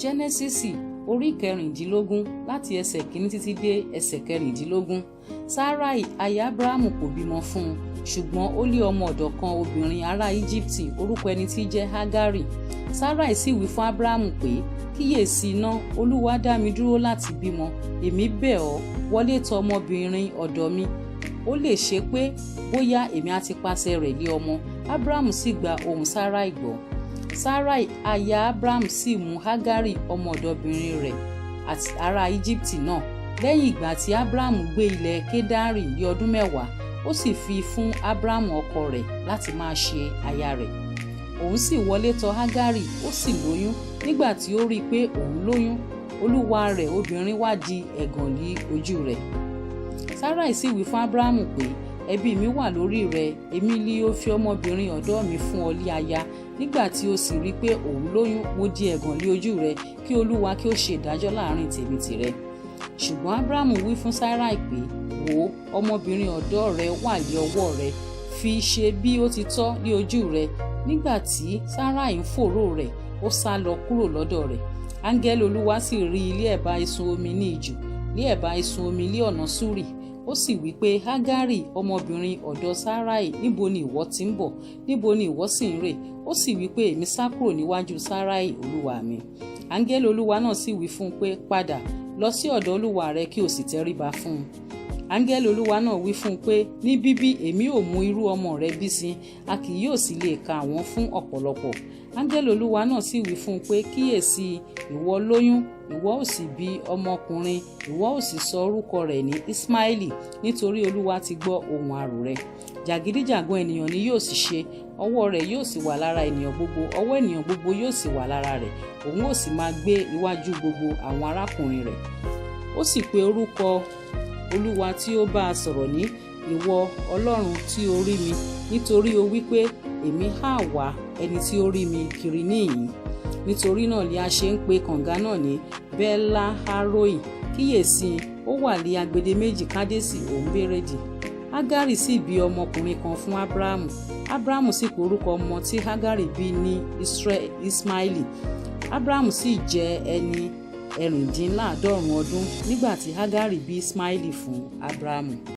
Jẹ́nẹ́sísì orí 16 láti ẹsẹ̀ 1 títí dé ẹsẹ̀ 16. Sáráì aya Ábúráhámù kò bímọ fún un, ṣùgbọ́n ó lé ọmọ ọ̀dọ̀ kan obìnrin ará Íjíbítì orúkọ ẹni tí jẹ́ Hágárì. Sáráì sì wí fún Ábúráhámù pé, kíyèsí iná, Olúwa dá mi dúró láti bímọ. Èmi bẹ̀ ọ́, wọlé tọ̀ ọmọbìnrin ọ̀dọ̀ mi. Ó lè ṣe pé bóyá èmi á ti pàṣẹ rẹ̀ lé ọmọ. Ábúráhámù sì gba ohùn Sáráì gbọ́. Sáráì aya Ábúráhámù sì mú Hágárì ọmọ ọ̀dọ̀bìnrin rẹ̀ àti ará Íjíbítì náà. Lẹ́yìn ìgbà tí Ábúráhámù gbé ilẹ̀ Kédárì ní ọdún 10, ó sì fi fún Ábúráhámù ọkọ rẹ̀ láti máa ṣe aya rẹ̀. Òun sì wọlé tọ̀ Hágárì, ó sì lóyún. Nígbà tí ó rí i pé òun lóyún, olúwa rẹ̀ obìnrin wá di ẹ̀gàn lé ojú rẹ̀. Sáráì sì wí fún Ábúráhámù pé, ẹ̀bi mi wà lórí rẹ, èmi ni ó fi ọmọbìnrin ọ̀dọ̀ mi fún ọ lé aya. Nígbà tí ó sì rí i pé òun lóyún, mo di ẹ̀gàn lé ojú rẹ, kí Olúwa kí ó ṣe ìdájọ́ láàrin tèmi tìrẹ. Ṣùgbọ́n Ábúráhámù wí fún Sáráì pé, wò, ọmọbìnrin ọ̀dọ̀ rẹ wà lé ọwọ́ rẹ, fi ṣe bí ó ti tọ́ lé ojú rẹ. Nígbà tí Sáráì ń fòòró rẹ̀, ó sá lọ kúrò lọ́dọ̀ rẹ̀. Áńgẹ́lì Olúwa sì rí ilé ẹ̀bá ìsun omi ní ijù, ní ẹ̀bá ìsun omi lé ọ̀nà Ṣúrì. Ó sì wí pé, Hágárì ọmọbìnrin ọ̀dọ̀ Sáráì, níbo ni ìwọ ti ń bọ̀? Níbo ni ìwọ sì ń rè? Ó sì wí pé, èmi sá kúrò níwájú Sáráì olúwa mi. Áńgẹ́lì Olúwa náà sì wí fún un pé, padà lọ sí ọ̀dọ̀ olúwa rẹ kí o sì tẹríba fún un. Áńgẹ́lì Olúwa náà wí fún un pé, ní bíbí èmi ò mú irú ọmọ rẹ bí sí, a kì yóò sì lè ka wọ́n fún ọ̀pọ̀lọpọ̀. Áńgẹ́lì Olúwa náà sì wí fún un pé, kíyèsí, ìwọ lóyún, ìwọ ó sì bí ọmọkùnrin, ìwọ ó sì sọ orúkọ rẹ̀ ní Ismaili, nítorí Olúwa ti gbọ́ ohùn àrò rẹ̀. Jàgídíjàgan ènìyàn ni yóò sì ṣe, ọwọ́ rẹ̀ yóò sì wà lára ènìyàn gbogbo, ọwọ́ ènìyàn gbogbo yóò sì wà lára rẹ̀, òun ó sì máa gbé iwájú gbogbo àwọn arákùnrin rẹ̀. Ó sì pe orúkọ Olúwa tí ó bá a sọ̀rọ̀ ní, ìwọ Ọlọ́run tí ó rí mi, nítorí ó wí pé, èmi há wá ẹni tí ó rí mi kiri níhìn-ín. Nítorí náà ni a ṣe ń pe kànga náà ní Bẹ́là-Háróì. Kíyèsí, ó wà lé agbede méjì Kádésì òun Bérédì. Hágárì sì bí ọmọkùnrin kan fún Ábúráhámù. Ábúráhámù sì pe orúkọ ọmọ tí Hágárì bí ní Ismaili. Ábúráhámù sì jẹ́ ẹni 96 ọdún nígbà tí Hágárì bí Ismaili fún Ábúráhámù.